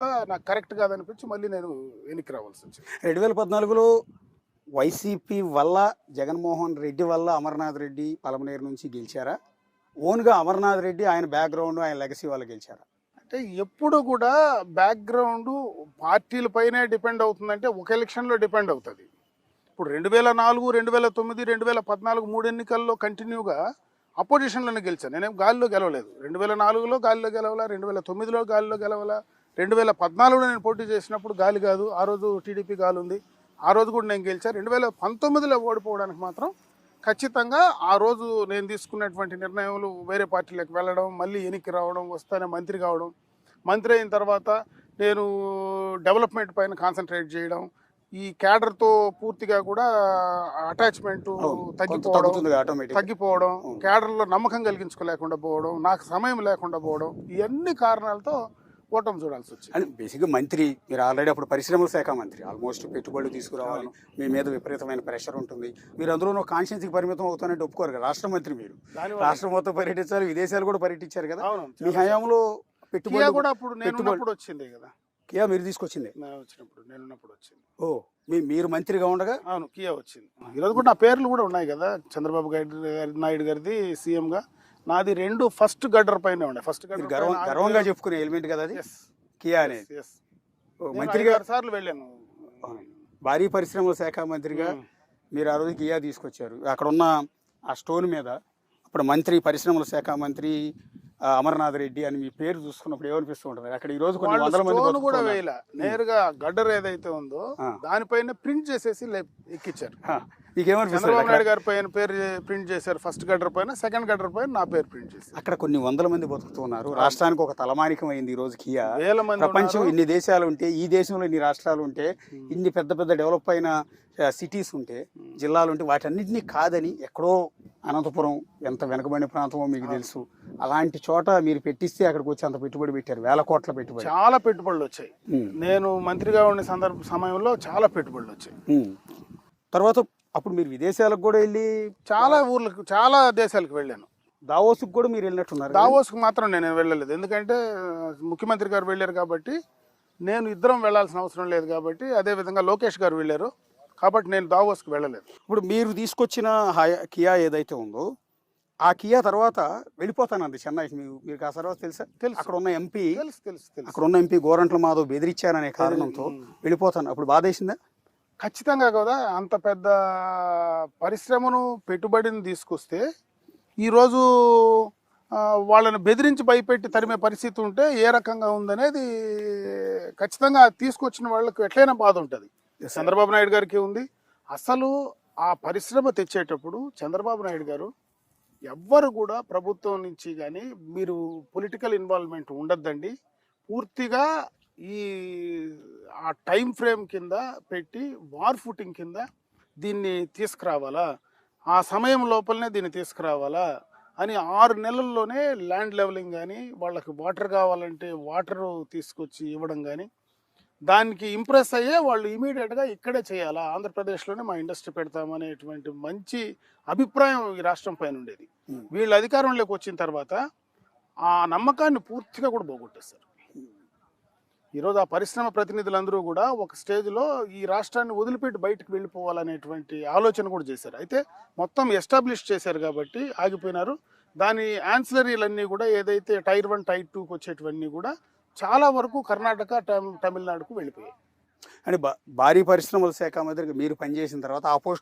నాకు కరెక్ట్ కాదనిపించి మళ్ళీ నేను వెనక్కి రావాల్సి వచ్చింది. 2014లో వైసీపీ వల్ల, జగన్మోహన్ రెడ్డి వల్ల అమర్నాథ్ రెడ్డి పలమనేరు నుంచి గెలిచారా? ఓన్గా అమర్నాథ్ రెడ్డి ఆయన బ్యాక్గ్రౌండ్, ఆయన లెగసీ వల్ల గెలిచారా? అంటే ఎప్పుడు కూడా బ్యాక్గ్రౌండ్ పార్టీలపైనే డిపెండ్ అవుతుందంటే ఒక ఎలక్షన్లో డిపెండ్ అవుతుంది. ఇప్పుడు 2004, 2009, 2014 3 ఎన్నికల్లో కంటిన్యూగా అపోజిషన్లోనే గెలిచాను. నేనేం గాలిలో గెలవలేదు. 2004లో గాలిలో గెలవాలా, 2009లో గాలిలో గెలవాలా, 2014లో నేను పోటీ చేసినప్పుడు గాలి కాదు, ఆ రోజు టీడీపీ గాలి ఉంది, ఆ రోజు కూడా నేను గెలిచాను. 2019లో ఓడిపోవడానికి మాత్రం ఖచ్చితంగా ఆ రోజు నేను తీసుకున్నటువంటి నిర్ణయాలు వేరే పార్టీలకు వెళ్ళడం, మళ్ళీ వెనక్కి రావడం, వస్తానే మంత్రి కావడం, మంత్రి అయిన తర్వాత నేను డెవలప్మెంట్ పైన కాన్సన్ట్రేట్ చేయడం, ఈ క్యాడర్తో పూర్తిగా కూడా అటాచ్మెంట్ తగ్గిపోవడం, క్యాడర్లో నమ్మకం కలిగించుకోలేకుండా పోవడం, నాకు సమయం లేకుండా పోవడం, ఇవన్నీ కారణాలతో ఓటమి చూడాల్సి వచ్చింది. అండ్ బేసిక్గా మంత్రి మీరు ఆల్రెడీ అప్పుడు పరిశ్రమల శాఖ మంత్రి, ఆల్మోస్ట్ పెట్టుబడులు తీసుకురావాలి, మీ మీద విపరీతమైన ప్రెషర్ ఉంటుంది, మీరు అందులో కాన్స్టిట్యూన్సీకి పరిమితం అవుతానంటే ఒప్పుకోరు కదా. రాష్ట్ర మంత్రి మీరు, రాష్ట్రం మొత్తం పర్యటించాలి, విదేశాలు కూడా పర్యటించారు కదా. మీ హయాంలో పెట్టుబడి కూడా అప్పుడు నేను వచ్చింది కదా. కియా మీరు తీసుకొచ్చింది? నేనున్నప్పుడు వచ్చింది. ఓ మీరు మంత్రిగా ఉండగా? అవును, కియా వచ్చింది. ఈరోజు కూడా నా పేర్లు కూడా ఉన్నాయి కదా, చంద్రబాబు నాయుడు గారిది సీఎంగా, నాది 2 ఫస్ట్ గడ్డర్ పైన ఉండే. ఫస్ట్ గర్వంగా చెప్పుకునే ఎలిమెంట్ కదా అది, కియా అనేది. మంత్రిగా సార్లు వెళ్ళాను. భారీ పరిశ్రమల శాఖ మంత్రిగా మీరు ఆ రోజు కియా తీసుకొచ్చారు. అక్కడ ఉన్న ఆ స్టోన్ మీద అప్పుడు మంత్రి, పరిశ్రమల శాఖ మంత్రి అమర్నాథ్ రెడ్డి అని మీ పేరు చూసుకున్నప్పుడు ఏమనిపిస్తూ ఉంటుంది? అక్కడ ఈ రోజు కొన్ని వందల మంది కూడా వేయాల, నేరుగా గడ్డర్ ఏదైతే ఉందో దానిపైన ప్రింట్ చేసేసి ఎక్కించారు. చంద్రబాబు నాయుడు గారి పైన పేరు ప్రింట్ చేశారు, ఫస్ట్ గడ్డర్ పైన, సెకండ్ గడ్డర్ పైన నా పేరు ప్రింట్ చేశారు. అక్కడ కొన్ని వందల మంది బతుకుతున్నారు. రాష్ట్రానికి ఒక తలమానికం అయింది ఈ రోజు కియా. ప్రపంచం ఇన్ని దేశాలు ఉంటే, ఈ దేశంలో ఇన్ని రాష్ట్రాలు ఉంటే, ఇన్ని పెద్ద పెద్ద డెవలప్ అయిన సిటీస్ ఉంటే, జిల్లాలు ఉంటే, వాటన్నిటినీ కాదని ఎక్కడో అనంతపురం ఎంత వెనకబడిన ప్రాంతమో మీకు తెలుసు, అలాంటి చోట మీరు పెట్టిస్తే అక్కడికి వచ్చి అంత పెట్టుబడి పెట్టారు, వేల కోట్ల పెట్టుబడి. చాలా పెట్టుబడులు వచ్చాయి. నేను మంత్రిగా ఉండే సమయంలో చాలా పెట్టుబడులు వచ్చాయి. తర్వాత అప్పుడు మీరు విదేశాలకు కూడా వెళ్ళి చాలా ఊర్లకు, చాలా దేశాలకు వెళ్ళాను. దావోస్కి కూడా మీరు వెళ్ళినట్టున్నారు. దావోస్కి మాత్రం నేను వెళ్ళలేదు, ఎందుకంటే ముఖ్యమంత్రి గారు వెళ్ళారు కాబట్టి, నేను ఇద్దరం వెళ్ళాల్సిన అవసరం లేదు కాబట్టి. అదేవిధంగా లోకేష్ గారు వెళ్ళారు కాబట్టి నేను దావోస్కి వెళ్ళలేదు. ఇప్పుడు మీరు తీసుకొచ్చిన కియా ఏదైతే ఉందో, ఆ కియా తర్వాత వెళ్ళిపోతానంది చెన్నైకి. మీకు ఆ తర్వాత తెలుసా? తెలుసు. అక్కడ ఉన్న ఎంపీ, తెలుసు. అక్కడ ఉన్న ఎంపీ గోరంట్ల మాధవ్ బెదిరించారనే కారణంతో వెళ్ళిపోతాను. అప్పుడు బాధేసిందా? ఖచ్చితంగా కదా. అంత పెద్ద పరిశ్రమను, పెట్టుబడిని తీసుకొస్తే ఈరోజు వాళ్ళని బెదిరించి భయపెట్టి తరిమే పరిస్థితి ఉంటే ఏ రకంగా ఉందనేది ఖచ్చితంగా తీసుకొచ్చిన వాళ్ళకి ఎట్లయినా బాధ ఉంటుంది. చంద్రబాబు నాయుడు గారికి ఉంది. అసలు ఆ పరిశ్రమ తెచ్చేటప్పుడు చంద్రబాబు నాయుడు గారు ఎవ్వరు కూడా ప్రభుత్వం నుంచి కానీ మీరు పొలిటికల్ ఇన్వాల్వ్మెంట్ ఉండద్దండి, పూర్తిగా ఈ ఆ టైం ఫ్రేమ్ కింద పెట్టి వార్ ఫుటింగ్ కింద దీన్ని తీసుకురావాలా, ఆ సమయం లోపలనే దీన్ని తీసుకురావాలా అని 6 నెలల్లోనే ల్యాండ్ లెవెలింగ్ కానీ, వాళ్ళకి వాటర్ కావాలంటే వాటర్ తీసుకొచ్చి ఇవ్వడం కానీ, దానికి ఇంప్రెస్ అయ్యే వాళ్ళు ఇమీడియట్గా ఇక్కడే చేయాలా, ఆంధ్రప్రదేశ్లోనే మా ఇండస్ట్రీ పెడతామనేటువంటి మంచి అభిప్రాయం ఈ రాష్ట్రం పైన ఉండేది. వీళ్ళు అధికారంలోకి వచ్చిన తర్వాత ఆ నమ్మకాన్ని పూర్తిగా కూడా పోగొట్టేస్తారు. ఈరోజు ఆ పరిశ్రమ ప్రతినిధులందరూ కూడా ఒక స్టేజ్లో ఈ రాష్ట్రాన్ని వదిలిపెట్టి బయటకు వెళ్ళిపోవాలనేటువంటి ఆలోచన కూడా చేశారు. అయితే మొత్తం ఎస్టాబ్లిష్ చేశారు కాబట్టి ఆగిపోయినారు. దాని యాన్సిలరీలన్నీ కూడా ఏదైతే టైర్ 1, టైర్ 2కి వచ్చేటివన్నీ కూడా చాలా వరకు కర్ణాటక, తమిళనాడుకు వెళ్ళిపోయాయి. అంటే భారీ పరిశ్రమల శాఖ మంత్రికి మీరు పనిచేసిన తర్వాత ఆ పోస్ట్